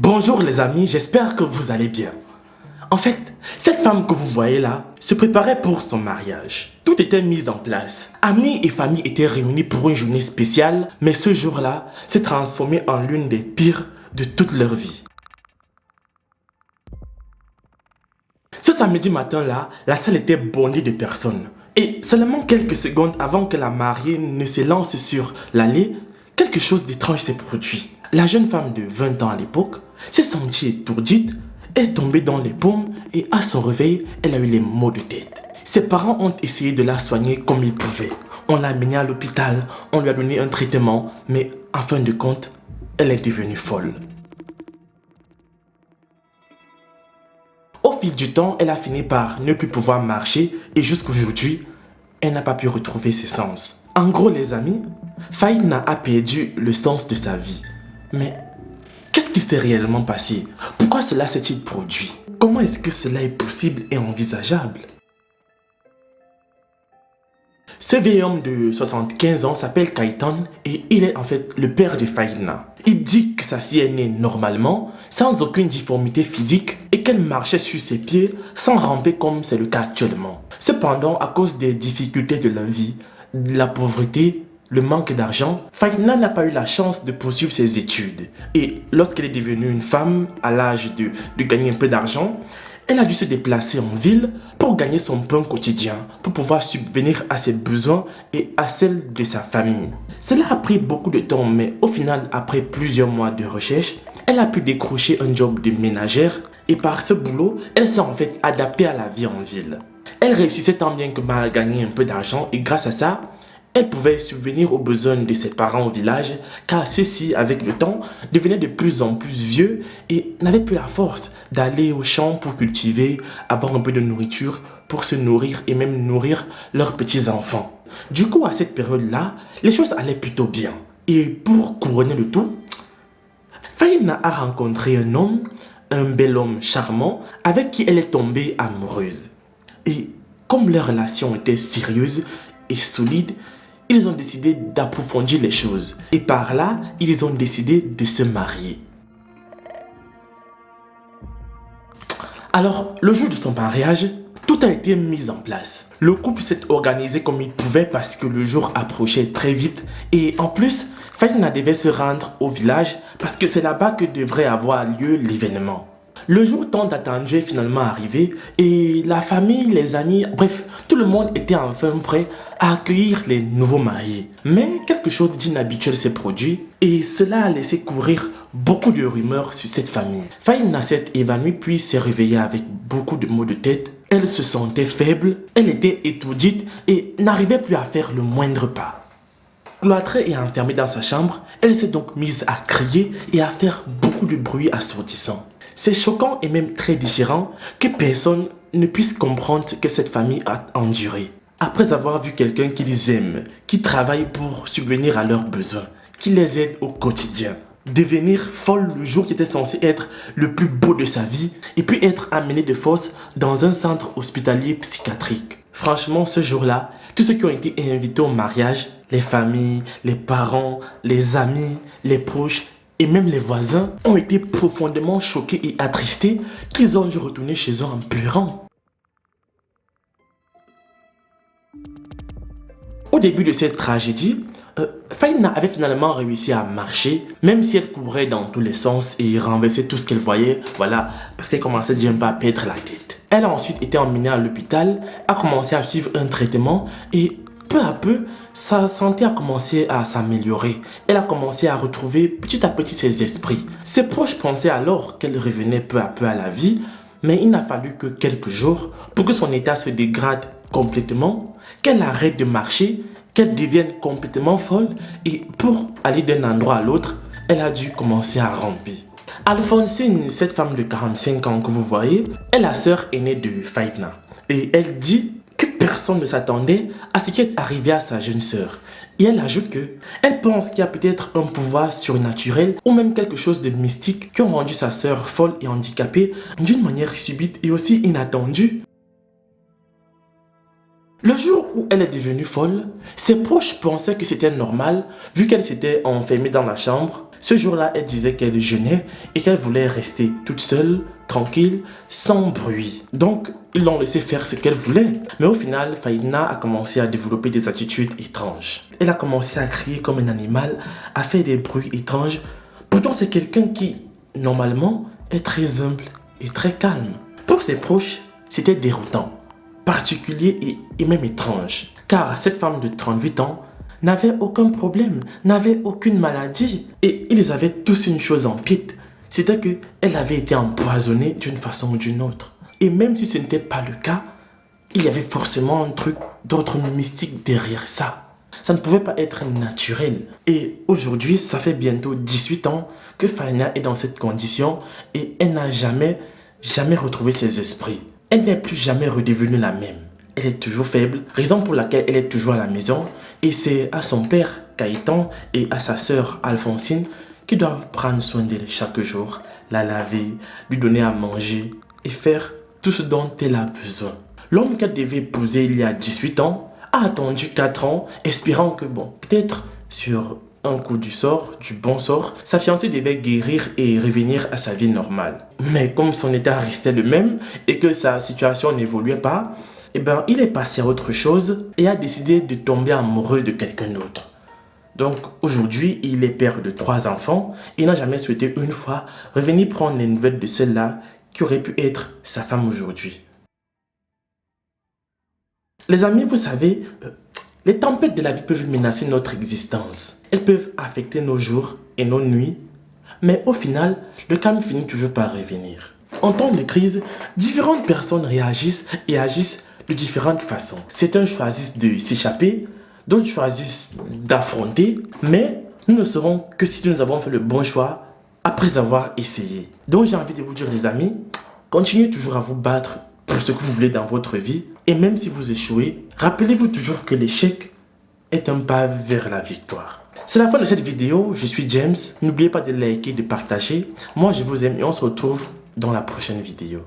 Bonjour les amis, j'espère que vous allez bien. En fait, cette femme que vous voyez là se préparait pour son mariage. Tout était mis en place. Amis et famille étaient réunis pour une journée spéciale, mais ce jour-là s'est transformé en l'une des pires de toute leur vie. Ce samedi matin-là, la salle était bondée de personnes. Et seulement quelques secondes avant que la mariée ne se lance sur l'allée, quelque chose d'étrange s'est produit. La jeune femme de 20 ans à l'époque s'est sentie étourdie, est tombée dans les pommes et à son réveil, elle a eu les maux de tête. Ses parents ont essayé de la soigner comme ils pouvaient. On l'a amenée à l'hôpital, on lui a donné un traitement, mais en fin de compte, elle est devenue folle. Au fil du temps, elle a fini par ne plus pouvoir marcher et jusqu'aujourd'hui, elle n'a pas pu retrouver ses sens. En gros les amis, Faïdna a perdu le sens de sa vie. Mais qu'est-ce qui s'est réellement passé? Pourquoi cela s'est-il produit? Comment est-ce que cela est possible et envisageable? Ce vieil homme de 75 ans s'appelle Kaitan et il est en fait le père de Faïdna. Il dit que sa fille est née normalement, sans aucune difformité physique et qu'elle marchait sur ses pieds sans ramper comme c'est le cas actuellement. Cependant, à cause des difficultés de la vie, de la pauvreté, le manque d'argent, Faïdna n'a pas eu la chance de poursuivre ses études. Et lorsqu'elle est devenue une femme, à l'âge de gagner un peu d'argent, elle a dû se déplacer en ville pour gagner son pain quotidien, pour pouvoir subvenir à ses besoins et à celles de sa famille. Cela a pris beaucoup de temps, mais au final, après plusieurs mois de recherche, elle a pu décrocher un job de ménagère et par ce boulot, elle s'est en fait adaptée à la vie en ville. Elle réussissait tant bien que mal à gagner un peu d'argent et grâce à ça, elle pouvait subvenir aux besoins de ses parents au village car ceux-ci, avec le temps, devenaient de plus en plus vieux et n'avaient plus la force d'aller au champ pour cultiver, avoir un peu de nourriture pour se nourrir et même nourrir leurs petits-enfants. Du coup, à cette période-là, les choses allaient plutôt bien. Et pour couronner le tout, Faïdna a rencontré un bel homme charmant avec qui elle est tombée amoureuse. Et comme leur relation était sérieuse et solide, ils ont décidé d'approfondir les choses. Et par là, ils ont décidé de se marier. Alors, le jour de son mariage, tout a été mis en place. Le couple s'est organisé comme il pouvait parce que le jour approchait très vite. Et en plus, Faïdna devait se rendre au village parce que c'est là-bas que devrait avoir lieu l'événement. Le jour tant attendu est finalement arrivé et la famille, les amis, bref, tout le monde était enfin prêt à accueillir les nouveaux mariés. Mais quelque chose d'inhabituel s'est produit et cela a laissé courir beaucoup de rumeurs sur cette famille. Faïdna s'est évanouie puis s'est réveillée avec beaucoup de maux de tête. Elle se sentait faible, elle était étourdie et n'arrivait plus à faire le moindre pas. Cloîtrée et enfermée dans sa chambre, elle s'est donc mise à crier et à faire beaucoup de bruit assourdissant. C'est choquant et même très déchirant que personne ne puisse comprendre ce que cette famille a enduré. Après avoir vu quelqu'un qu'ils aiment, qui travaille pour subvenir à leurs besoins, qui les aide au quotidien, devenir folle le jour qui était censé être le plus beau de sa vie et puis être amené de force dans un centre hospitalier psychiatrique. Franchement, ce jour-là, tous ceux qui ont été invités au mariage, les familles, les parents, les amis, les proches, et même les voisins ont été profondément choqués et attristés qu'ils ont dû retourner chez eux en pleurant. Au début de cette tragédie, Faïdna avait finalement réussi à marcher, même si elle courait dans tous les sens et renversait tout ce qu'elle voyait, voilà, parce qu'elle commençait déjà un peu à perdre la tête. Elle a ensuite été emmenée à l'hôpital, a commencé à suivre un traitement et peu à peu, sa santé a commencé à s'améliorer. Elle a commencé à retrouver petit à petit ses esprits. Ses proches pensaient alors qu'elle revenait peu à peu à la vie, mais il n'a fallu que quelques jours pour que son état se dégrade complètement, qu'elle arrête de marcher, qu'elle devienne complètement folle et pour aller d'un endroit à l'autre, elle a dû commencer à ramper. Alphonsine, cette femme de 45 ans que vous voyez, est la sœur aînée de Faïdna et elle dit que personne ne s'attendait à ce qui est arrivé à sa jeune sœur. Et elle ajoute que elle pense qu'il y a peut-être un pouvoir surnaturel ou même quelque chose de mystique qui ont rendu sa sœur folle et handicapée d'une manière subite et aussi inattendue. Le jour où elle est devenue folle, ses proches pensaient que c'était normal vu qu'elle s'était enfermée dans la chambre Ce jour-là, elle disait qu'elle jeûnait et qu'elle voulait rester toute seule, tranquille, sans bruit. Donc, ils l'ont laissé faire ce qu'elle voulait. Mais au final, Fahina a commencé à développer des attitudes étranges. Elle a commencé à crier comme un animal, à faire des bruits étranges. Pourtant, c'est quelqu'un qui, normalement, est très humble et très calme. Pour ses proches, c'était déroutant, particulier et même étrange. Car cette femme de 38 ans n'avait aucun problème, n'avait aucune maladie. Et ils avaient tous une chose en tête, c'était qu'elle avait été empoisonnée d'une façon ou d'une autre. Et même si ce n'était pas le cas, il y avait forcément un truc d'ordre mystique derrière ça. Ça ne pouvait pas être naturel. Et aujourd'hui, ça fait bientôt 18 ans que Fahina est dans cette condition et elle n'a jamais retrouvé ses esprits. Elle n'est plus jamais redevenue la même. Elle est toujours faible, raison pour laquelle elle est toujours à la maison. Et c'est à son père, Gaëtan, et à sa sœur, Alphonsine, qui doivent prendre soin d'elle chaque jour, la laver, lui donner à manger et faire tout ce dont elle a besoin. L'homme qu'elle devait épouser il y a 18 ans a attendu 4 ans, espérant que, peut-être sur un coup du sort, du bon sort, sa fiancée devait guérir et revenir à sa vie normale. Mais comme son état restait le même et que sa situation n'évoluait pas, il est passé à autre chose et a décidé de tomber amoureux de quelqu'un d'autre. Donc aujourd'hui, il est père de 3 enfants et n'a jamais souhaité une fois revenir prendre les nouvelles de celle-là qui aurait pu être sa femme aujourd'hui. Les amis, vous savez, les tempêtes de la vie peuvent menacer notre existence. Elles peuvent affecter nos jours et nos nuits, mais au final, le calme finit toujours par revenir. En temps de crise, différentes personnes réagissent et agissent de différentes façons. Certains choisissent de s'échapper, d'autres choisissent d'affronter, mais nous ne saurons que si nous avons fait le bon choix après avoir essayé. Donc j'ai envie de vous dire les amis, continuez toujours à vous battre pour ce que vous voulez dans votre vie et même si vous échouez, rappelez-vous toujours que l'échec est un pas vers la victoire. C'est la fin de cette vidéo, je suis James, n'oubliez pas de liker et de partager. Moi je vous aime et on se retrouve dans la prochaine vidéo.